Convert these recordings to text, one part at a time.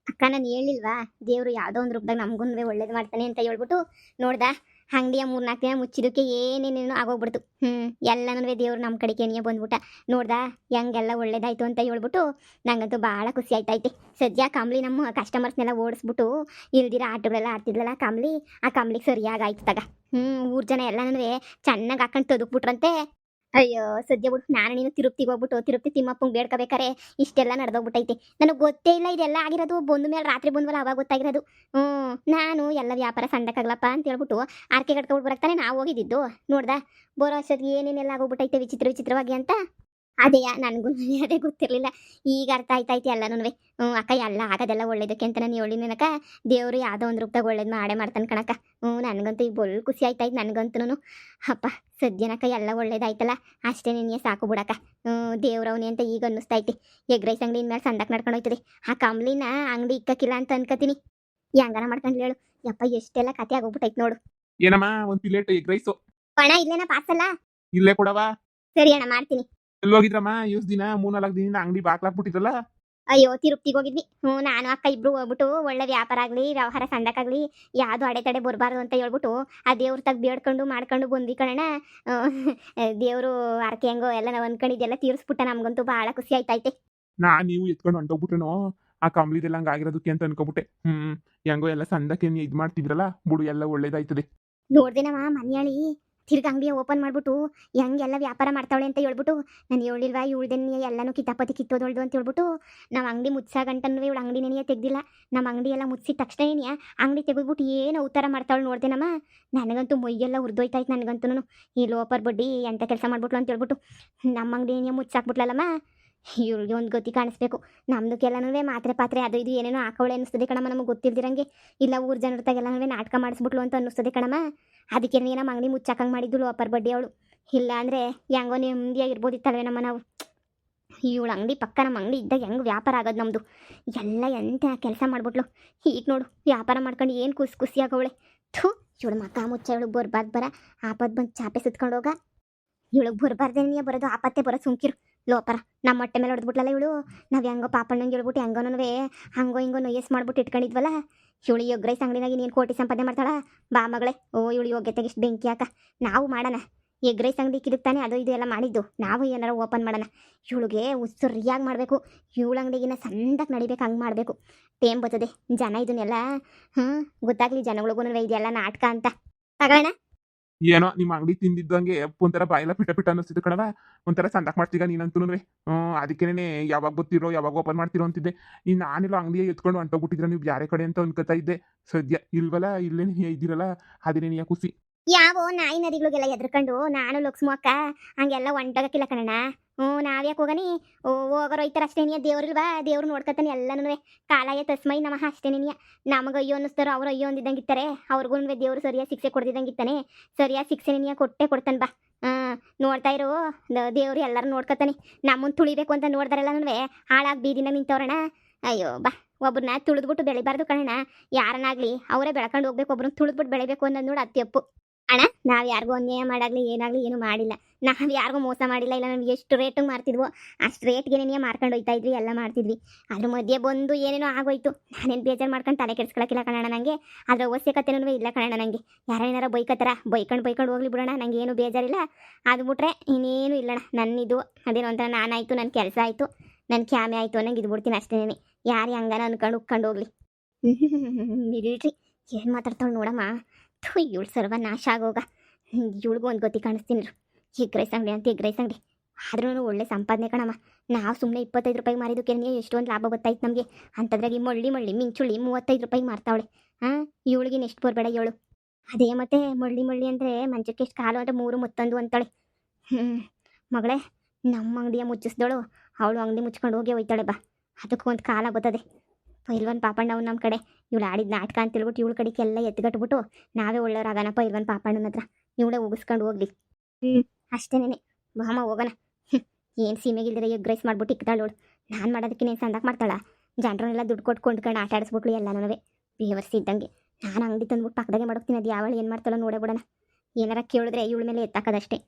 ಅಕ್ಕ ನಾನು ಹೇಳಿಲ್ವಾ ದೇವ್ರು ಯಾವುದೋ ಒಂದು ರೂಪದಾಗ ನಮಗೂ ಒಳ್ಳೇದು ಮಾಡ್ತಾನೆ ಅಂತ ಹೇಳ್ಬಿಟ್ಟು ನೋಡ್ದ ಅಂಗಡಿಯ 3-4 ದಿನ ಮುಚ್ಚಿದಕ್ಕೆ ಏನೇನೇನೋ ಆಗೋಗ್ಬಿಡ್ತು. ಎಲ್ಲನೂ ದೇವ್ರು ನಮ್ಮ ಕಡೆಗೆ ಬಂದ್ಬಿಟ್ಟ. ನೋಡ್ದ ಹೆಂಗೆಲ್ಲ ಒಳ್ಳೇದಾಯ್ತು ಅಂತ ಹೇಳ್ಬಿಟ್ಟು ನಂಗಂತೂ ಭಾಳ ಖುಷಿ ಆಯ್ತೈತೆ. ಸದ್ಯ ಕಂಬ್ಲಿ ನಮ್ಮ ಕಸ್ಟಮರ್ಸ್ನೆಲ್ಲ ಓಡಿಸ್ಬಿಟ್ಟು ಇಲ್ದಿರ ಆಟಗಳೆಲ್ಲ ಆಡ್ತಿದ್ಲಲ್ಲ ಕಂಬ್ಲಿ, ಆ ಕಂಬ್ಲಿಗೆ ಸರಿಯಾಗಿ ಆಯ್ತು ತಗ. ಊರ್ ಜನ ಎಲ್ಲನೂ ಚೆನ್ನಾಗಿ ಹಾಕೊಂಡು ತೊದಕ್ಬಿಟ್ರಂತೆ. ಅಯ್ಯೋ ಸದ್ಯ ಬಿಡು, ನಾನು ನೀನು ತಿರುಪ್ತಿಗೆ ಹೋಗ್ಬಿಟ್ಟು ತಿರುಪ್ತಿ ತಿಮ್ಮಪ್ಪಂಗೆ ಬೇಡ್ಕೋಬೇಕಾರೆ ಇಷ್ಟೆಲ್ಲ ನಡೆದೋಗ್ಬಿಟ್ಟೈತೆ. ನನಗೆ ಗೊತ್ತೇ ಇಲ್ಲ ಇದೆಲ್ಲ ಆಗಿರೋದು. ಬಂದ ಮೇಲೆ ರಾತ್ರಿ ಬಂದ್ವಲ್ಲ ಅವಾಗ ಗೊತ್ತಾಗಿರೋದು. ನಾನು ಎಲ್ಲ ವ್ಯಾಪಾರ ಸಂದಕ್ಕಾಗ್ಲಪ್ಪ ಅಂತ ಹೇಳ್ಬಿಟ್ಟು ಆರ್ಕೆ ಕಟ್ಕೊಬಿಟ್ಟು ಬರಕ್ತಾನೆ ನಾವು ಹೋಗಿದ್ದು. ನೋಡ್ದ ಬರೋ ಅಷ್ಟೊತ್ತಿಗೆ ಏನೇನೆಲ್ಲ ಆಗೋಗ್ಬಿಟ್ಟೈತೆ ವಿಚಿತ್ರ ವಿಚಿತ್ರವಾಗಿ ಅಂತ. ಅದೇಯ ನನಗೂ ಅದೇ ಗೊತ್ತಿರಲಿಲ್ಲ. ಈಗ ಅರ್ಥ ಆಯ್ತಾಯ್ತು ಎಲ್ಲನೂ. ಅಕ್ಕ ಎಲ್ಲ ಆಗೋದೆಲ್ಲ ಒಳ್ಳೇದಕ್ಕೆ ಅಂತ ನಾನು ಹೇಳಿನಕ್ಕ. ದೇವರು ಯಾವುದೋ ಒಂದು ರೂಪದಾಗ ಒಳ್ಳೇದು ಮಾಡೇ ಮಾಡ್ತಾನೆ ಕಣಕ್ಕ. ನನಗಂತೂ ಈಗ ಬೊಲ್ ಖುಷಿ ಆಯ್ತಾಯ್ತು ನನಗಂತೂ. ಅಪ್ಪ ಸದ್ಯನಕ್ಕ ಎಲ್ಲ ಒಳ್ಳೇದಾಯ್ತಲ್ಲ ಅಷ್ಟೇ ನಿನ್ನೆ ಸಾಕು ಬಿಡಕ್ಕ. ದೇವ್ರವನೇ ಅಂತ ಈಗ ಅನ್ನಿಸ್ತೈತಿ. ಎಗ್ ರೈಸ್ ಅಂಗಡಿ ಇನ್ಮೇಲೆ ಸಂದಕ್ಕೆ ನಡ್ಕೊಂಡು ಹೋಯ್ತದೆ. ಆ ಕಂಬ್ಲಿನ ಅಂಗಡಿ ಇಕ್ಕಕ್ಕಿಲ್ಲ ಅಂತ ಅನ್ಕೋತೀನಿ. ಹೆಂಗಾರ ಮಾಡ್ಕೊಂಡು ಹೇಳು. ಯಪ್ಪ ಎಷ್ಟೆಲ್ಲ ಕತೆ ಆಗೋಗ್ಬಿಟ್ಟೈತೆ ನೋಡು. ಏನಮ್ಮ ಒಂದ್ ಪ್ಲೇಟ್ ಎಗ್ ರೈಸು ಅಣ್ಣ ಇಲ್ಲೇನ ಪಾರ್ಸಲ್ಲ? ಇಲ್ಲೇ ಕೊಡವಾ? ಸರಿ ಅಣ್ಣ ಮಾಡ್ತೀನಿ. ಎಲ್ಲಿ ಹೋಗಿದ್ರಮ್ಮ ಇವ್ಸ್ ದಿನ 3-4 ದಿನ ಅಂಗಡಿ ಬಾಕ್ಲಾಕ್ಬಿಟ್ಟಿದ್ರಲ್ಲ? ಅಯ್ಯೋ ತಿರುಪ್ತಿಗೆ ಹೋಗಿದ್ವಿ. ನಾನು ಅಕ್ಕ ಇಬ್ರು ಹೋಗ್ಬಿಟ್ಟು ಒಳ್ಳೆ ವ್ಯಾಪಾರ ಆಗಲಿ ವ್ಯವಹಾರ ಸಂದಕ್ಕಾಗಲಿ ಯಾವುದು ಅಡೆತಡೆ ಬರಬಾರ್ದು ಅಂತ ಹೇಳ್ಬಿಟ್ಟು ಆ ದೇವ್ರ ತಗ ಬೇಡ್ಕೊಂಡು ಮಾಡ್ಕೊಂಡು ಬಂದ್ವಿ ಕಣಣ್ಣ. ದೇವರು ಅರ್ಕೆ ಹೆಂಗೋ ಎಲ್ಲ ನಾವು ಅನ್ಕೊಂಡಿದ್ದೆಲ್ಲ ತೀರಿಸ್ಬಿಟ್ಟ. ನಮ್ಗಂತೂ ಭಾಳ ಖುಷಿ ಆಯ್ತೈತೆ. ನೀವು ಎತ್ಕೊಂಡು ಹೊಂಟೋಗ್ಬಿಟ್ಟೇನೋ ಆ ಕಂಬ್ಲಿದೆಲ್ಲ ಹಂಗ ಆಗಿರೋದಕ್ಕೆ ಅಂತ ಅನ್ಕೋಬಿಟ್ಟೆ. ಹೆಂಗೋ ಎಲ್ಲ ಸಂದಕ್ಕೆ ಇದ್ ಮಾಡ್ತಿದ್ರಲ್ಲ ಬಿಡು, ಎಲ್ಲ ಒಳ್ಳೇದಾಯ್ತದೆ. ನೋಡ್ದೇನವ ಮನೆಯಾಳಿ ತಿರ್ಗ ಅಂಗಡಿ ಓಪನ್ ಮಾಡ್ಬಿಟ್ಟು ಹೆಂಗೆಲ್ಲ ವ್ಯಾಪಾರ ಮಾಡ್ತಾವಳೆ ಅಂತ ಹೇಳ್ಬಿಟ್ಟು ನಾನು ಹೇಳಿಲ್ವಾ ಇವಳ್ದೇನೆ ಎಲ್ಲನೂ ಕಿತಾಪತಿ ಕಿತ್ತೋದೊಳ್ದು ಅಂತ ಹೇಳ್ಬಿಟ್ಟು. ನಾವು ಅಂಗಡಿ ಮುಚ್ಚ ಗಂಟನೂ ಇವಳು ಅಂಗಡಿ ನೆನೆಯ ತೆಗ್ದಿಲ್ಲ. ನಮ್ಮ ಅಂಗಡಿ ಎಲ್ಲ ಮುಚ್ಚಿದ ತಕ್ಷಣ ಅಂಗಡಿ ತೆಗೆದ್ಬಿಟ್ಟು ಏನು ಅವತಾರ ಮಾಡ್ತಾವಳು ನೋಡ್ದೇನಮ್ಮ. ನನಗಂತೂ ಮೊಯ್ಯೆಲ್ಲ ಉರ್ದೋಯ್ತಾಯ್ತು ನನಗಂತೂ. ಈ ಲೋಪರ್ ಬಡ್ಡಿ ಎಂಥ ಕೆಲಸ ಮಾಡ್ಬಿಟ್ಲು ಅಂತ ಹೇಳ್ಬಿಟ್ಟು ನಮ್ಮ ಅಂಗಡಿ ನೆನೆಯ ಮುಚ್ಚಾಕ್ಬಿಟ್ಲಲ್ಲಮ್ಮ. ಇವ್ಳಿಗೆ ಒಂದು ಗತಿ ಕಾಣಿಸ್ಬೇಕು. ನಮ್ದಕ್ಕೆಲ್ಲನೂ ಮಾತ್ರೆ ಪಾತ್ರೆ ಅದು ಇದು ಏನೇನೋ ಹಾಕೋಳೆ ಅನ್ನಿಸ್ತದೆ ಕಣಮ್ಮ. ನಮಗೆ ಗೊತ್ತಿಲ್ದಿರಂಗೆ ಇಲ್ಲ ಊರ್ ಜನರ್ತಾಗೆಲ್ಲನೂ ನಾಟಕ ಮಾಡಿಸ್ಬಿಟ್ಲು ಅಂತ ಅನ್ನಿಸ್ತದೆ ಕಣಮ್ಮ. ಅದಕ್ಕೆ ನಮ್ಮ ಅಂಗಡಿ ಮುಚ್ಚಾಕಂಗೆ ಮಾಡಿದ್ದು ಅಪ್ಪರ್ ಬಡ್ಡಿ ಅವಳು. ಇಲ್ಲ ಅಂದರೆ ಹೆಂಗೋ ನೆಮ್ಮದಿಯಾಗಿರ್ಬೋದಿತ್ತಲ್ವೇ ನಮ್ಮ ನಾವು. ಇವಳು ಅಂಗಡಿ ಪಕ್ಕ ನಮ್ಮ ಅಂಗಡಿ ಇದ್ದಾಗ ಹೆಂಗೆ ವ್ಯಾಪಾರ ಆಗೋದು ನಮ್ಮದು. ಎಲ್ಲ ಎಂಥ ಕೆಲಸ ಮಾಡ್ಬಿಟ್ಲು. ಈಗ ನೋಡು ವ್ಯಾಪಾರ ಮಾಡ್ಕೊಂಡು ಏನು ಖುಷಿ ಆಗೋವಳೆ. ಥೂ ಇವಳು ಮಕ್ಕ ಮುಚ್ಚ ಇವಳು ಬರ್ಬಾರ್ದು ಬರ ಆಪತ್ತು ಬಂದು ಚಾಪೆ ಸುತ್ಕೊಂಡು ಹೋಗ. ಇವಳಿಗೆ ಬರಬಾರ್ದೇನೇ ಬರೋದು ಆಪತ್ತೆ ಬರೋದು ಸುಮ್ಕಿರು ಲೋಪರ. ನಮ್ಮ ಹೊಟ್ಟೆ ಮೇಲೆ ಹೊಡೆದ್ಬಿಟ್ಲಲ್ಲ ಇವಳು. ನಾವು ಹೆಂಗೋ ಪಾಪಣ್ಣಂಗೆ ಹೇಳ್ಬಿಟ್ಟು ಹೆಂಗೋನೂ ಹಂಗೋ ಹಿಂಗೋ ನೊಯ್ಯಸ್ ಮಾಡ್ಬಿಟ್ಟು ಇಟ್ಕೊಂಡಿದ್ವಲ್ಲ. ಇವಳು ಎಗ್ ರೈಸ್ ಅಂಗಡಿನಾಗಿ ನೀನು ಕೋಟಿ ಸಂಪಾದನೆ ಮಾಡ್ತಾಳ ಬಾ ಮಗಳೇ. ಇವಳು ಯೋಗ್ಯತೆಗೆ ಇಷ್ಟು ಬೆಂಕಿ ಹಾಕ. ನಾವು ಮಾಡೋಣ ಎಗ್ ರೈಸ್ ಅಂಗಡಿ ಕಿದಕ್ತಾನೆ ಅದು ಇದು ಎಲ್ಲ ಮಾಡಿದ್ದು. ನಾವು ಏನಾರು ಓಪನ್ ಮಾಡೋಣ. ಇವಳಿಗೆ ಸರಿಯಾಗಿ ಮಾಡಬೇಕು. ಇವಳ ಅಂಗಡಿಗಿನ ಸಂದಕ್ಕೆ ನಡಿಬೇಕು. ಹಂಗೆ ಮಾಡಬೇಕು. ಟೇಮ್ ಬರ್ತದೆ ಜನ ಇದನ್ನೆಲ್ಲ ಗೊತ್ತಾಗ್ಲಿ ಜನಗಳಿಗೂ ಇದೆಲ್ಲ ನಾಟಕ ಅಂತ ತಗೋಣ. ಏನೋ ನಿಮ್ಮ ಅಂಗಡಿ ತಿಂದಿದ್ದಂಗೆ ಒಂಥರ ಬಾಯೆಲ್ಲ ಪಿಟ ಪಿಟ ಅನ್ನಿಸ್ತಿದ್ದು ಕಣವ. ಒಂಥರ ಸಂದಕ್ ಮಾಡ್ತೀಗ ನೀನಂತೂ. ಅದಕ್ಕೇನೆ ಯಾವಾಗ ಗೊತ್ತಿರೋ ಯಾವಾಗ ಓಪನ್ ಮಾಡ್ತಿರೋ ಅಂತಿದ್ದೆ. ಈ ನಾನೆಲ್ಲ ಅಂಗಡಿಯ ಎತ್ಕೊಂಡು ಹೊಂಟೋಗ್ಬಿಟ್ಟಿದ್ರೆ ನೀವು ಬೇರೆ ಕಡೆ ಅಂತ ಅನ್ಕೋತಾ ಇದ್ದೆ. ಸದ್ಯ ಇಲ್ವಲ್ಲ ಇಲ್ಲೇ ಇದ್ದೀರಲ್ಲ ಅದೇನೇ ನೀ ಖುಷಿ. ಯಾವ ನಾಯಿ ನರಿಗಳಿಗೆಲ್ಲ ಎದ್ರಕೊಂಡು ನಾನು ಲಕ್ಷ್ಮು ಅಕ್ಕ ಹಂಗೆಲ್ಲ ಹೊಂಟೋಗಕ್ಕಿಲ್ಲ ಕಣಣ್ಣ. ನಾವ್ಯಾಕೆ ಹೋಗನಿ. ಹೋಗೋರು ಹೋಯ್ತಾರ ಅಷ್ಟೇನಿಯ. ದೇವ್ರಿಲ್ವಾ ದೇವ್ರು ನೋಡ್ಕೊತಾನೆ ಎಲ್ಲನೂ. ಕಾಲಾಯ ತಸ್ಮೈ ನಮಃ ಅಷ್ಟೇನಿಯ. ನಮಗೆ ಅಯ್ಯೋ ಅನ್ನಿಸ್ತಾರೋ ಅವ್ರು ಅಯ್ಯೋ ಅಂದಿದ್ದಂಗೆ ಇರ್ತಾರೆ. ಅವ್ರಿಗೂ ದೇವ್ರು ಸರಿಯಾಗಿ ಶಿಕ್ಷೆ ಕೊಡ್ದಿದ್ದಂಗೆ ಇರ್ತಾನೆ. ಸರಿಯಾಗಿ ಶಿಕ್ಷೆ ನೀಯ ಕೊಟ್ಟೆ ಕೊಡ್ತಾನೆ ಬಾ. ನೋಡ್ತಾ ಇರೋ ದೇವ್ರು ಎಲ್ಲರೂ ನೋಡ್ಕೊತಾನೆ. ನಮ್ಮನ್ನು ತುಳಿಬೇಕು ಅಂತ ನೋಡ್ದಾರೆಲ್ಲನೂ ಹಾಳಾಗಿ ಬೀದಿನ ನಿಂತವ್ರಣ. ಅಯ್ಯೋ ಬಾ ಒಬ್ಬರನ್ನ ತುಳಿದ್ಬಿಟ್ಟು ಬೆಳಿಬಾರ್ದು ಕಣಣ್ಣ. ಯಾರನ್ನಾಗ್ಲಿ ಅವರೇ ಬೆಳ್ಕೊಂಡು ಹೋಗ್ಬೇಕು. ಒಬ್ರನ್ನ ತುಳಿದ್ಬಿಟ್ಟು ಬೆಳಿಬೇಕು ಅನ್ನೋದು ನೋಡಿ ಅತ್ಯಪ್ಪು ಅಣ್ಣ. ನಾವು ಯಾರಿಗೂ ಅನ್ಯಾಯ ಮಾಡಾಗ್ಲಿ ಏನಾಗಲಿ ಏನೂ ಮಾಡಿಲ್ಲ. ನಾವು ಯಾರಿಗೂ ಮೋಸ ಮಾಡಿಲ್ಲ. ಇಲ್ಲ ನಮ್ಗೆ ಎಷ್ಟು ರೇಟಿಗೆ ಮಾರ್ತಿದ್ವೋ ಅಷ್ಟು ರೇಟ್ಗೆ ಮಾರ್ಕೊಂಡು ಹೋಯ್ತಾ ಇದ್ವಿ ಎಲ್ಲ ಮಾಡ್ತಿದ್ವಿ. ಅದ್ರ ಮಧ್ಯೆ ಬಂದು ಏನೇನೋ ಆಗೋಯ್ತು. ನಾನೇನು ಬೇಜಾರು ಮಾಡ್ಕೊಂಡು ತಲೆ ಕೆಡ್ಸ್ಕೊಳಕ್ಕಿಲ್ಲ ಕಣಣ್ಣ. ನನಗೆ ಅದ್ರ ಅವಶ್ಯಕತೆನೂ ಇಲ್ಲ ಕಣಣ್ಣ. ನನಗೆ ಯಾರೇನಾರ ಬೈಕತ್ತಾರ ಬೈಕೊಂಡು ಹೋಗ್ಲಿ ಬಿಡೋಣ. ನನಗೆ ಏನು ಬೇಜಾರಿಲ್ಲ. ಅದು ಬಿಟ್ರೆ ಇನ್ನೇನು ಇಲ್ಲಣ್ಣ. ನನ್ನಿದು ಅದೇನೋ ಒಂಥರ ನಾನಾಯಿತು ನನ್ನ ಕೆಲಸ ಆಯಿತು ನನ್ನ ಕ್ಯಾಮೆ ಆಯಿತು ಅನ್ನಂಗೆ ಇದ್ಬಿಡ್ತೀನಿ ಅಷ್ಟೇನೆ. ಯಾರು ಹಂಗಾನ ಅನ್ಕೊಂಡು ಉಕ್ಕೊಂಡು ಹೋಗ್ಲಿ. ಇಲ್ರಿ ಏನು ಮಾತಾಡ್ತಾಳೆ ನೋಡಮ್ಮ. ಥೂ ಇವಳು ಸರ್ವ ನಾಶ ಆಗೋಗ. ಇವಳಿಗೂ ಒಂದು ಗತಿ ಕಾಣಿಸ್ತೀನಿ. ಎಗ್ ರೈಸ್ ಅಂಗಡಿ ಅಂತ ಎಗ್ ರೈಸ್ ಅಂಗಡಿ ಆದ್ರೂ ಒಳ್ಳೆ ಸಂಪಾದನೆ ಕಣಮ್ಮ. ನಾವು ಸುಮ್ಮನೆ 25 ರೂಪಾಯಿಗೆ ಮಾರಿದ್ದಕ್ಕೆ ಎಷ್ಟೊಂದು ಲಾಭ ಗೊತ್ತಾಯ್ತು ನಮಗೆ. ಅಂಥದ್ರಾಗಿ ಮಳ್ಳಿ ಮಿಂಚುಳ್ಳಿ 35 ರೂಪಾಯಿಗೆ ಮಾರ್ತಾವಳೆ. ಇವಳಿಗಿನ ಎಷ್ಟು ಬರಬೇಡ ಇವಳು. ಅದೇ ಮತ್ತೆ ಮಳ್ಳಿ ಅಂದರೆ ಮಂಚಕ್ಕೆ ಎಷ್ಟು ಕಾಲು ಅಂತ 3 ಮತ್ತೊಂದು ಅಂತಾಳೆ. ಮಗಳೇ ನಮ್ಮ ಅಂಗಡಿಯ ಮುಚ್ಚಿಸ್ದವಳು ಅವಳು ಅಂಗಡಿ ಮುಚ್ಕೊಂಡು ಹೋಗಿ ಹೋಯ್ತಾಳೆ ಬಾ. ಅದಕ್ಕೂ ಒಂದು ಕಾಲ ಬರ್ತದೆ. ಪೈಲ್ವನ್ ಪಾಪಣ್ಣ ಅವ್ನು ನಮ್ಮ ಕಡೆ ಇವಳು ಆಡಿದ ನಾಟಕ ಅಂತ ಹೇಳ್ಬಿಟ್ಟು ಇವಳ ಕಡೆಗೆಲ್ಲ ಎತ್ಗಟ್ಬಿಟ್ಟು ನಾವೇ ಒಳ್ಳೆಯವ್ರಾಗಣ ಪೈಲ್ವನ್ ಪಾಪಣ್ಣನ ಹತ್ರ ಇವಳೇ ಉಗಿಸ್ಕೊಂಡು ಹೋಗ್ಲಿ. ಅಷ್ಟೇನೆ ಬಾಮ ಹೋಗೋಣ. ಏನು ಸೀಮೆಗಿಲ್ದಿರ ಎಗ್ ರೈಸ್ ಮಾಡ್ಬಿಟ್ಟು ಇಕ್ತಾಳೋಳು. ನಾನು ಮಾಡೋದಕ್ಕೆ ನೀನು ಸಂದಾಕ್ ಮಾಡ್ತಾಳ. ಜನರನ್ನೆಲ್ಲ ದುಡ್ಡು ಕೊಟ್ಕೊಂಡು ಆಟ ಆಡಿಸ್ಬಿಟ್ಲು ಎಲ್ಲನೂ ಬೇವರ್ಸಿ ಇದ್ದಂಗೆ. ನಾನು ಅಂಗಡಿ ತಂದ್ಬಿಟ್ಟು ಪಕ್ಕದಾಗೆ ಮಾಡೋಗ್ತೀನಿ. ಅದು ಯಾವಳು ಏನು ಮಾಡ್ತಾಳೋ ನೋಡೇ ಬಿಡೋಣ. ಏನಾರ ಕೇಳಿದ್ರೆ ಇವಳ ಮೇಲೆ ಎತ್ತಾಕೋದಷ್ಟೇ.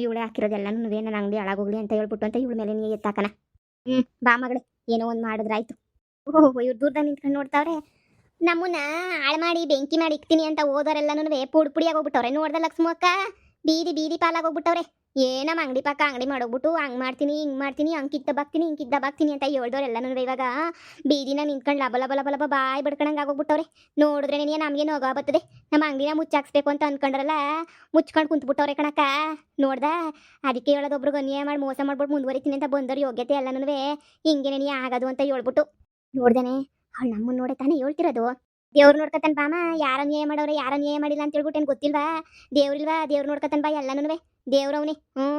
ಇವಳೇ ಹಾಕಿರೋದೆಲ್ಲನೂ ನನ್ನ ಅಂಗಡಿ ಹಾಳಾಗೋಗ್ಲಿ ಅಂತ ಹೇಳ್ಬಿಟ್ಟು ಅಂತ ಇವಳ ಮೇಲೆ ನೀ ಎತ್ತಾಕನ. ಬಾ ಮಗಳೇ ಏನೋ ಒಂದು ಮಾಡಿದ್ರಾಯ್ತು. ಓಹೋ ಇವ್ರು ದೂರದಾಗ ನಿಂತ್ಕೊಂಡು ನೋಡ್ತಾವ್ರೆ. ನಮ್ಮನ್ನ ಹಾಳು ಮಾಡಿ ಬೆಂಕಿ ಮಾಡಿ ಇಕ್ತೀನಿ ಅಂತ ಓದೋರೆಲ್ಲನೂ ಪುಡಿ ಪುಡಿಯಾಗಿ ಹೋಗ್ಬಿಟ್ಟವ್ರೆ. ನೋಡ್ದ ಲಕ್ಷ್ಮಿ ಅಕ್ಕ ಬೀದಿ ಬೀದಿ ಪಾಲಾಗೋಗ್ಬಿಟ್ಟವ್ರೆ. ಏನಮ್ಮ ಅಂಗಡಿ ಪಕ್ಕ ಅಂಗಡಿ ಮಾಡೋಗ್ಬಿಟ್ಟು ಹಂಗೆ ಮಾಡ್ತೀನಿ ಹಿಂಗೆ ಮಾಡ್ತೀನಿ ಹಂಗೆ ಕಿತ್ತ ಬಾಕ್ತೀನಿ ಹಿಂಗೆ ಕಿತ್ತ ಬಾಕ್ತೀನಿ ಅಂತ ಹೇಳ್ದವ್ರೆಲ್ಲನೂ ಇವಾಗ ಬೀದಿನ ನಿಂತ್ಕೊಂಡು ಲಬ ಲಬ ಲಬ ಲಬ ಬಾಯಿ ಬಡ್ಕೊಂಡಂಗೆ ಆಗೋಗ್ಬಿಟ್ಟವ್ರೆ. ನೋಡಿದ್ರೆ ನಮಗೇನು ಹೋಗೋ ಬರ್ತದೆ. ನಮ್ಮ ಅಂಗಡಿನ ಮುಚ್ಚಾಕ್ಸ್ಬೇಕು ಅಂತ ಅನ್ಕೊಂಡ್ರಲ್ಲ ಮುಚ್ಕೊಂಡು ಕುಂತ್ಬಿಟ್ಟವ್ರೆ ಕಣಕ್ಕ. ನೋಡ್ದ ಅದಕ್ಕೆ ಹೇಳೋದೊಬ್ರಿಗೆ ಅನ್ಯಾಯ ಮಾಡಿ ಮೋಸ ಮಾಡ್ಬಿಟ್ಟು ಮುಂದುವರಿತೀನಿ ಅಂತ ಬಂದವ್ರ ಯೋಗ್ಯತೆ ಎಲ್ಲನೂ ಹಿಂಗೆ ನೀ ಆಗೋದು ಅಂತ ಹೇಳ್ಬಿಟ್ಟು ನೋಡ್ದೇನೆ ಅವಳು ನಮ್ಮನ್ನ ನೋಡೇ ತಾನೇ ಹೇಳ್ತಿರೋದು. ದೇವ್ರು ನೋಡ್ಕತಾನ ಬಾಮ, ಯಾರ ಅನ್ಯಾಯ ಮಾಡವ್ರೆ ಯಾರ ಅನ್ಯಾಯ ಮಾಡಿಲ್ಲ ಅಂತ ಹೇಳ್ಬಿಟ್ಟು ಏನು ಗೊತ್ತಿಲ್ವಾ? ದೇವ್ರಿಲ್ವಾ? ದೇವ್ರು ನೋಡ್ಕತಾನ ಬಾ ಎಲ್ಲನೂ. ದೇವ್ರವನೇ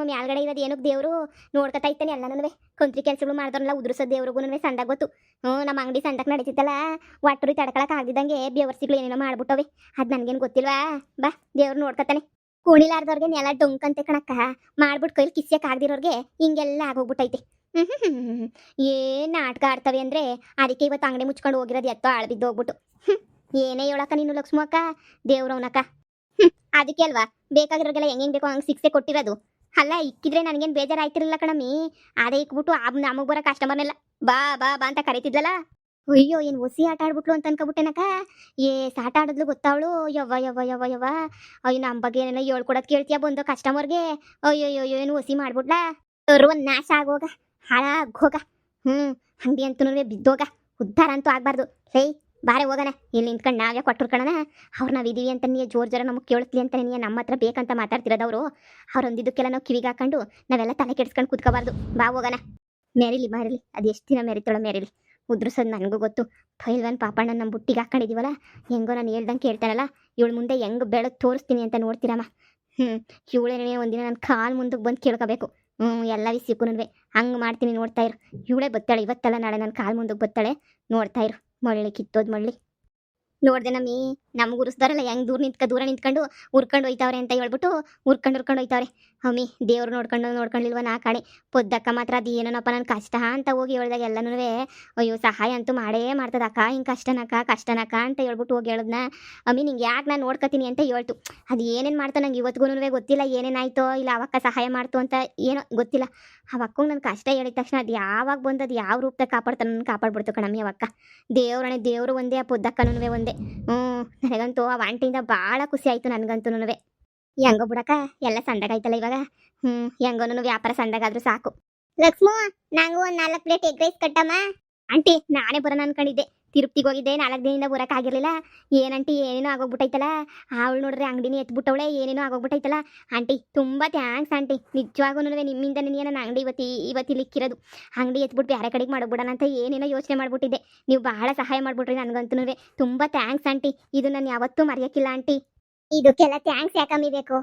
ಮ್ಯಾಲ್ಗಡೆ ಇರೋದು ಏನಕ್ಕೆ ದೇವ್ರು ನೋಡ್ಕತಾ ಇತ್ತಾನೆ ಎಲ್ಲನೂ. ಕೊಂತ್ರಿ ಕೆಲಸಗಳು ಮಾಡಿದ್ರಲ್ಲ ಉದುರಿಸೋ ದೇವ್ರಿಗೂ ಸಂದಾಗ ಗೊತ್ತು. ನಮ್ಮ ಅಂಗಡಿ ಸಂದಕ್ಕೆ ನಡೀತಿತ್ತಲ್ಲ ಒಟ್ಟರಿ ತಡ್ಕೊಳಕ್ಕೆ ಆಗಿದ್ದಂಗೆ ಬೇವರ್ಸಿಗಳು ಏನೇನೋ ಮಾಡ್ಬಿಟ್ಟವೆ. ಅದು ನನಗೇನು ಗೊತ್ತಿಲ್ವಾ? ಬಾ ದೇವ್ರು ನೋಡ್ಕತಾನೆ. ಕುಣಿಲಾರ್ದವ್ರಿಗೆ ನೆಲ ಡೊಂಕಂತೆ ಕಣಕ್ಕ, ಮಾಡ್ಬಿಟ್ಟು ಕೈಲಿ ಕಿಸ್ಯಕ್ಕೆ ಆಗದಿರೋರ್ಗೆ ಹಿಂಗೆಲ್ಲ ಆಗೋಗ್ಬಿಟ್ಟೈತೆ. ಏನ್ ನಾಟಕ ಆಡ್ತವೆ ಅಂದ್ರೆ ಅದಕ್ಕೆ ಇವತ್ತು ಅಂಗಡಿ ಮುಚ್ಕೊಂಡು ಹೋಗಿರೋದು ಎತ್ತೋ ಆಳ್ಬಿದ್ದು ಹೋಗ್ಬಿಟ್ಟು. ಏನೇ ಹೇಳಕ್ಕ ನೀನು ಲಕ್ಷ್ಮಿ ಅಕ್ಕ, ದೇವ್ರವನಕ್ಕ. ಅದಕ್ಕೆ ಅಲ್ವಾ ಬೇಕಾಗಿರೋಗೆಲ್ಲ ಹೆಂಗ್ ಬೇಕೋ ಹಂಗೆ ಶಿಕ್ಷೆ ಕೊಟ್ಟಿರೋದು. ಅಲ್ಲ ಇಕ್ಕಿದ್ರೆ ನನಗೇನು ಬೇಜಾರಾಯ್ತಿರಲಿಲ್ಲ ಕಣಮ್ಮಿ. ಅದೇ ಇಕ್ಬಿಟ್ಟು ನಮಗೆ ಬರೋ ಕಸ್ಟಮರ್ನೆಲ್ಲ ಬಾ ಬಾ ಬಾ ಅಂತ ಕರೀತಿದ್ಲಲ್ಲ. ಅಯ್ಯೋ ಏನು ಹೊಸಿ ಆಟ ಆಡ್ಬಿಟ್ಲು ಅಂತ ಅನ್ಕೊಬಿಟ್ಟೆನಕ್ಕ. ಆಟ ಆಡಿದ್ಲು ಗೊತ್ತಾವಳು. ಯವ್ವ ಯವ್ವ ಯವ್ವ ಯವ್ವ ಅಯ್ಯೋ ನಮ್ಮ ಬಗ್ಗೆ ಏನೇನೋ ಹೇಳ್ಕೊಡೋದು ಕೇಳ್ತೀಯ ಬಂದು ಕಸ್ಟಮರ್ಗೆ. ಅಯ್ಯೋ ಅಯ್ಯೋ ಏನು ಹೊಸಿ ಮಾಡ್ಬಿಟ್ಲಾ. ಒಂದು ನಾಶ ಆಗೋಗ ಹಾಳಾಗೋಗ. ಅಂಗಡಿ ಅಂತೂ ಬಿದ್ದೋಗ. ಉದ್ಧಾರ ಅಂತೂ ಆಗ್ಬಾರ್ದು. ಹೇ ಬಾರೆ ಹೋಗೋಣ. ಇಲ್ಲಿ ನಿಂತ್ಕೊಂಡು ನಾವೇ ಕೊಟ್ಟಿರ್ಕೊಳ್ಳೋಣ. ಅವ್ರು ನಾವಿದೀವಿ ಅಂತ ನೀ ಜೋರು ನಮಗೆ ಕೇಳ್ತೀವಿ ಅಂತ ನೀ ನಮ್ಮ ಹತ್ರ ಬೇಕಂತ ಮಾತಾಡ್ತಿರೋದವರು. ಅವ್ರು ಹೊಂದಿದ್ದಕ್ಕೆಲ್ಲ ನಾವು ಕಿವಿಗೆ ಹಾಕೊಂಡು ನಾವೆಲ್ಲ ತಲೆ ಕೆಡ್ಸ್ಕೊಂಡು ಕೂತ್ಕೋಬಾರ್ದು. ಬಾ ಹೋಗೋಣ. ಮೆರಿಲಿ ಮಾರಿಲಿ ಅದು ಎಷ್ಟು ದಿನ ಮೆರಿತಾಳೋ ಮೆರಿಲಿ. ಉದ್ರಸೋದು ನನಗೂ ಗೊತ್ತು. ಪೈಲ್ವಾನ್ ಪಾಪಣ್ಣ ನಮ್ಮ ಬುಟ್ಟಿಗೆ ಹಾಕೊಂಡಿದ್ದೀವಲ್ಲ, ಹೆಂಗೋ ನಾನು ಹೇಳ್ದಂಗೆ ಕೇಳ್ತಾನಲ್ಲ, ಇವಳು ಮುಂದೆ ಹೆಂಗೆ ಬೆಳಗ್ಗೆ ತೋರಿಸ್ತೀನಿ ಅಂತ ನೋಡ್ತೀರಮ್ಮ. ಇವಳೇನೇ ಒಂದಿನ ನನ್ನ ಕಾಲು ಮುಂದಕ್ಕೆ ಬಂದು ಕೇಳ್ಕೋಬೇಕು. ಎಲ್ಲ ವಿಷಯಕ್ಕೂ ಹಂಗೆ ಮಾಡ್ತೀನಿ ನೋಡ್ತಾ ಇರು. ಇವಳೇ ಬತ್ತಾಳೆ ಇವತ್ತಲ್ಲ ನಾಳೆ ನನ್ನ ಕಾಲು ಮುಂದಕ್ಕೆ ಬತ್ತಾಳೆ. ನೋಡ್ತಾ ಇರು. ಮಳ್ಳಿ ಕಿತ್ತೋದು ಮಳ್ಳಿ ನೋಡ್ದೆ ನಮ್ಗೆ ಉರಿಸ್ದಾರಲ್ಲ ಹೆಂಗೆ ದೂರ ನಿಂತ್ಕೊಂಡು ಉರ್ಕೊಂಡು ಹೋಯ್ತಾವ್ರೆ ಅಂತ ಹೇಳ್ಬಿಟ್ಟು ಉರ್ಕೊಂಡು ಹೋಯ್ತಾವ್ರೆ. ಅಮ್ಮಿ ದೇವ್ರು ನೋಡ್ಕೊಂಡಿಲ್ವ ನಾ ಕಾಣೆ. ಪೊದ್ದಕ್ಕ ಮಾತ್ರ ಅದು ಏನೋನಪ್ಪ ನನ್ನ ಕಷ್ಟ ಅಂತ ಹೋಗಿ ಹೇಳ್ದಾಗ ಎಲ್ಲನೂ ಅಯ್ಯೋ ಸಹಾಯ ಅಂತೂ ಮಾಡೇ ಮಾಡ್ತದ ಅಕ್ಕ, ಹಿಂಗೆ ಕಷ್ಟನಕ್ಕ ಅಂತ ಹೇಳ್ಬಿಟ್ಟು ಹೋಗಿ ಹೇಳದ್ನ. ಅಮ್ಮಿ ನಿಂಗೆ ಯಾಕೆ ನಾನು ನೋಡ್ಕೊತೀನಿ ಅಂತ ಹೇಳ್ತು. ಅದು ಏನೇನು ಮಾಡ್ತೋ ನಂಗೆ ಇವತ್ತಿಗೂ ಗೊತ್ತಿಲ್ಲ. ಏನೇನಾಯ್ತೋ ಇಲ್ಲ ಅವಕ್ಕ ಸಹಾಯ ಮಾಡ್ತು ಅಂತ ಏನೋ ಗೊತ್ತಿಲ್ಲ. ಅವಕ್ಕೂ ನನ್ನ ಕಷ್ಟ ಹೇಳಿದ ತಕ್ಷಣ ಅದು ಯಾವಾಗ ಬಂದದು ಯಾವ ರೂಪದಾಗ ಕಾಪಾಡ್ತಾನೆ ನನ್ನ ಕಾಪಾಡ್ಬಿಡ್ತು ಕಣಮ್ಮಿ ಅವಕ್ಕ. ದೇವ್ರು ಒಂದೇ, ಆ ಪೊದ್ದಕ್ಕನೂ ಒಂದೇ. ನನಗಂತೂ ಆ ವಾಂಟಿಯಿಂದ ಭಾಳ ಖುಷಿ ಆಯಿತು ನನಗಂತೂ. ಹೆಂಗೋ ಬಿಡಕ್ಕ ಎಲ್ಲ ಸಂದಾಗಾಯ್ತಲ್ಲ ಇವಾಗ. ಹೆಂಗೋನು ವ್ಯಾಪಾರ ಸಂದಾಗಾದ್ರೂ ಸಾಕು. ಲಕ್ಷ್ಮೋ ನಂಗೂ ಒಂದು 4 ಪ್ಲೇಟ್ ಎಗ್ ರೈಸ್ ಕಟ್ಟಮ್ಮ. ಆಂಟಿ ನಾನೇ ಬರೋಣ ಅನ್ಕೊಂಡಿದ್ದೆ. ತಿರುಪ್ತಿಗೆ ಹೋಗಿದ್ದೆ 4 ದಿನದಿಂದ ಬರೋಕ್ಕಾಗಿರಲಿಲ್ಲ. ಏನಂಟಿ ಏನೇನೋ ಆಗೋಗ್ಬಿಟ್ಟೈತಲ್ಲ. ಅವಳು ನೋಡ್ರಿ ಅಂಗಡಿನೇ ಎತ್ಬಿಟ್ಟವಳೆ, ಏನೇನೋ ಆಗೋಗ್ಬಿಟ್ಟೈತಲ್ಲ. ಆಂಟಿ ತುಂಬ ಥ್ಯಾಂಕ್ಸ್ ಆಂಟಿ. ನಿಜವಾಗೂ ನಿಮ್ಮಿಂದ ನನ್ನ ಅಂಗಡಿ ಇವತ್ತು ಇಕ್ಕಿರೋದು. ಅಂಗಡಿ ಎತ್ಬಿಟ್ಟು ಬೇರೆ ಕಡೆಗೆ ಮಾಡೋಗ್ಬಿಡೋಣ ಅಂತ ಏನೇನೋ ಯೋಚನೆ ಮಾಡ್ಬಿಟ್ಟಿದ್ದೆ. ನೀವು ಬಹಳ ಸಹಾಯ ಮಾಡ್ಬಿಟ್ರಿ ನನಗಂತೂ. ತುಂಬ ಥ್ಯಾಂಕ್ಸ್ ಆಂಟಿ. ಇದು ನಾನು ಯಾವತ್ತೂ ಮರೆಯೋಕ್ಕಿಲ್ಲ ಆಂಟಿ. ಇದಕ್ಕೆಲ್ಲ ಥ್ಯಾಂಕ್ಸ್ ಯಾಕಮ್ಮಿ ಬೇಕು?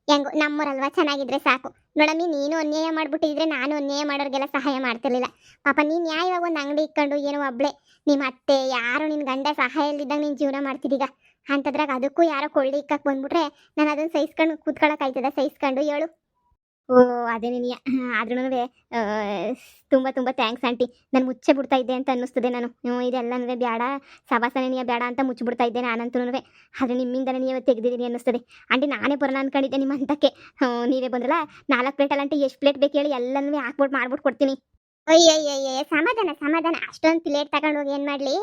ಹೆಂಗೋ ನಮ್ಮೂರಲ್ವಾ ಚೆನ್ನಾಗಿದ್ರೆ ಸಾಕು. ನೋಡಮ್ಮಿ ನೀನು ಅನ್ಯಾಯ ಮಾಡ್ಬಿಟ್ಟಿದ್ರೆ ನಾನು ಅನ್ಯಾಯ ಮಾಡೋರಿಗೆಲ್ಲ ಸಹಾಯ ಮಾಡ್ತಿರ್ಲಿಲ್ಲ. ಪಾಪ ನೀನು ಇವಾಗ ಒಂದು ಅಂಗಡಿ ಇಕ್ಕೊಂಡು ಏನೋ ಒಬ್ಳೆ ನಿಮ್ಮ ಅತ್ತೆ ಯಾರು ನಿನ್ನ ಗಂಡ ಸಹಾಯ ಇಲ್ದಿದ್ದಾಗ ನೀನು ಜೀವನ ಮಾಡ್ತಿದ್ದೀಗ ಅಂತದ್ರಾಗ ಅದಕ್ಕೂ ಯಾರೋ ಕೊಳ್ಳಿ ಇಕ್ಕಕ್ಕೆ ಬಂದ್ಬಿಟ್ರೆ ನಾನು ಅದನ್ನು ಸಹಿಸ್ಕೊಂಡು ಕೂತ್ಕೊಳ್ಳೋಕ್ಕಾಯ್ತದ? ಸಹಿಸ್ಕೊಂಡು ಹೇಳು. ಓ ಅದೇ ನೀನು ಆದ್ರೂ ತುಂಬ ಥ್ಯಾಂಕ್ಸ್ ಆಂಟಿ. ನಾನು ಮುಚ್ಚೆ ಬಿಡ್ತಾ ಇದ್ದೆ ಅಂತ ಅನ್ನಿಸ್ತದೆ. ನಾನು ಇದೆಲ್ಲನೂ ಬೇಡ ಸವಾಸನೆಯ ಬೇಡ ಅಂತ ಮುಚ್ಚಿಬಿಡ್ತಾ ಇದ್ದೆ ನಾನಂತೂ. ಆದರೆ ನಿಮ್ಮಿಂದ ನೀವು ತೆಗೆದಿದ್ದೀನಿ ಅನ್ನಿಸ್ತದೆ ಆಂಟಿ. ನಾನೇ ಬರೋಣ ಅನ್ಕೊಂಡಿದ್ದೆ ನಿಮ್ಮ ಹಂತಕ್ಕೆ. ನೀವೇ ಬಂದ್ರಲ್ಲ. 4 ಪ್ಲೇಟಲ್ಲ ಆಂಟಿ, ಎಷ್ಟು ಪ್ಲೇಟ್ ಬೇಕು ಹೇಳಿ ಎಲ್ಲನೂ ಹಾಕ್ಬಿಟ್ಟು ಮಾಡ್ಬಿಟ್ಟು ಕೊಡ್ತೀನಿ. ಅಯ್ಯಯ್ಯಯ್ಯ ಸಮಾಧಾನ. ಅಷ್ಟೊಂದು ಪ್ಲೇಟ್ ತಗೊಂಡು ಹೋಗಿ ಏನು ಮಾಡಲಿ?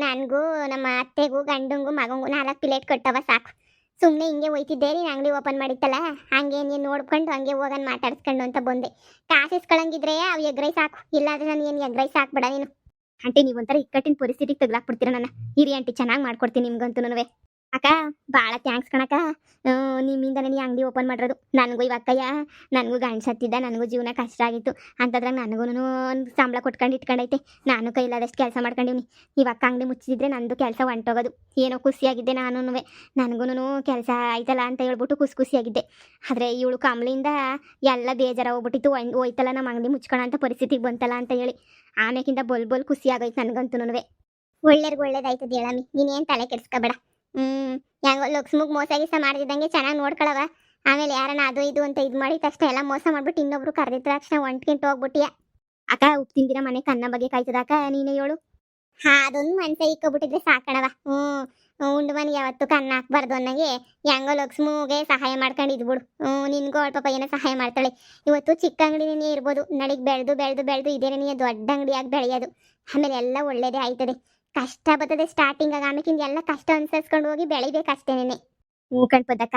ನನಗೂ ನಮ್ಮ ಅತ್ತೆಗೂ ಗಂಡಂಗೂ ಮಗಂಗೂ 4 ಪ್ಲೇಟ್ ಕೊಟ್ಟವ ಸಾಕು. ಸುಮ್ಮನೆ ಹಿಂಗೆ ಹೋಯ್ತಿದ್ದೆ ನೀನು ಅಂಗಡಿ ಓಪನ್ ಮಾಡಿತ್ತಲ್ಲ, ಹಂಗೆ ನೀನು ನೋಡ್ಕೊಂಡು ಹಂಗೆ ಹೋಗನ್ ಮಾತಾಡ್ಸ್ಕೊಂಡು ಅಂತ ಬಂದೆ. ಕಾಸು ಇಸ್ಕೊಳಂಗಿದ್ರೆ ಅವು ಎಗ್ ರೈಸ್ ಸಾಕು, ಇಲ್ಲಾಂದ್ರೆ ನಾನು ಏನು ಎಗ್ ರೈಸ್ ಹಾಕ್ಬೇಡ ನೀನು. ಆಂಟಿ ನೀವೊಂಥರ ಇಕ್ಕಟ್ಟಿನ ಪರಿಸ್ಥಿತಿಗೆ ತಗ್ಲಾಕ್ಬಿಡ್ತೀರ ನನ್ನ. ಹಿರಿ ಆಂಟಿ ಚೆನ್ನಾಗಿ ಮಾಡ್ಕೊಡ್ತೀನಿ ನಿಮ್ಗಂತೂ. ಅಕ್ಕ ಭಾಳ ಥ್ಯಾಂಕ್ಸ್ ಕಣಕ್ಕ. ನಿಮ್ಮಿಂದ ನನಗೆ ಅಂಗಡಿ ಓಪನ್ ಮಾಡಿರೋದು. ನನಗೂ ಇವಕ್ಕಯ್ಯ ನನಗೂ ಗಂಡ ಸತ್ತಿದ್ದ, ನನಗೂ ಜೀವನ ಕಷ್ಟ ಆಗಿತ್ತು. ಅಂತದ್ರಾಗ ನನಗೂ ಸಂಬಳ ಕೊಟ್ಕೊಂಡು ಇಟ್ಕೊಂಡೈತೆ. ನಾನು ಕೈಲಾದಷ್ಟು ಕೆಲಸ ಮಾಡ್ಕೊಂಡಿವ್ನಿ. ಇವಕ್ಕ ಅಂಗಡಿ ಮುಚ್ಚಿದ್ರೆ ನಂದು ಕೆಲಸ ಹೊಂಟೋಗೋದು. ಏನೋ ಖುಷಿಯಾಗಿದ್ದೆ ನನಗೂ ಕೆಲಸ ಆಯ್ತಲ್ಲ ಅಂತ ಹೇಳ್ಬಿಟ್ಟು ಖುಷಿಯಾಗಿದ್ದೆ. ಆದರೆ ಇವಳು ಕಮಲಿಂದ ಎಲ್ಲ ಬೇಜಾರ ಹೋಗ್ಬಿಟ್ಟಿತ್ತು. ಹೋಯ್ತಲ್ಲ ನಮ್ಮ ಅಂಗಡಿ ಮುಚ್ಕೋಣ ಅಂತ ಪರಿಸ್ಥಿತಿಗೆ ಬಂತಲ್ಲ ಅಂತ ಹೇಳಿ ಆಮೇಕಿಂದ ಬೊಲ್ ಖುಷಿ ಆಗೈತೆ ನನಗಂತೂ. ಒಳ್ಳೇದಾಯ್ತದ ಹೇಳಮ್ಮಿ, ನೀನೇನು ತಲೆ ಕೆಡ್ಸ್ಕೊಬೇಡ. ಹೆಂಗೋ ಲಕ್ಷ್ಮಿಗೆ ಮೋಸ ಗೀಸ ಮಾಡ್ತಿದ್ದಂಗೆ ಚೆನ್ನಾಗಿ ನೋಡ್ಕೊಳವ. ಆಮೇಲೆ ಯಾರನ್ನ ಅದು ಇದು ಅಂತ ಇದು ಮಾಡಿ ತಕ್ಷಣ ಎಲ್ಲ ಮೋಸ ಮಾಡ್ಬಿಟ್ಟು ಇನ್ನೊಬ್ರು ಕರೆದಿದ್ದ ತಕ್ಷಣ ಒಂಟ್ಕಿಂತ ಹೋಗ್ಬಿಟ್ಟಿಯ. ಅಕ್ಕ ಉಪ್ಪು ತಿಂದಿರ ಮನೆ ಕನ್ನ ಬಗ್ಗೆ ಕಾಯ್ತದ ಅಕ್ಕ, ನೀನೇ ಹೇಳು. ಅದೊಂದು ಮನ್ಸೆ ಇಕ್ಕೊಬಿಟ್ಟಿದ್ರೆ ಸಾಕಣವ. ಉಂಡು ಮನೆ ಯಾವತ್ತು ಕಣ್ಣು ಹಾಕ್ಬಾರ್ದು ಅನ್ನಂಗೆ ಹೆಂಗೋ ಲಕ್ಷ್ಮುಗೆ ಸಹಾಯ ಮಾಡ್ಕೊಂಡು ಇದ್ಬಿಡು. ನಿನ್ಗೂ ಅವಳ ಪಾಪ ಏನೋ ಸಹಾಯ ಮಾಡ್ತಾಳೆ. ಇವತ್ತು ಚಿಕ್ಕ ಅಂಗಡಿನೇ ಇರ್ಬೋದು, ನಡಿಗೆ ಬೆಳೆದು ಬೆಳೆದು ಬೆಳೆದು ಇದೇ ನೀ ದೊಡ್ಡ ಅಂಗಡಿಯಾಗಿ ಬೆಳೆಯೋದು. ಆಮೇಲೆ ಎಲ್ಲ ಒಳ್ಳೇದೇ ಆಯ್ತದೆ. ಕಷ್ಟ ಬರ್ತದೆ ಸ್ಟಾರ್ಟಿಂಗ್ ಆಗ, ಆಮೇಕಿಂದ ಎಲ್ಲ ಕಷ್ಟ ಅನ್ಸರ್ಸ್ಕೊಂಡು ಹೋಗಿ ಬೆಳಿಬೇಕಷ್ಟೇನೆ. ಹ್ಞೂ ಕಣ್ಪದಕ್ಕ.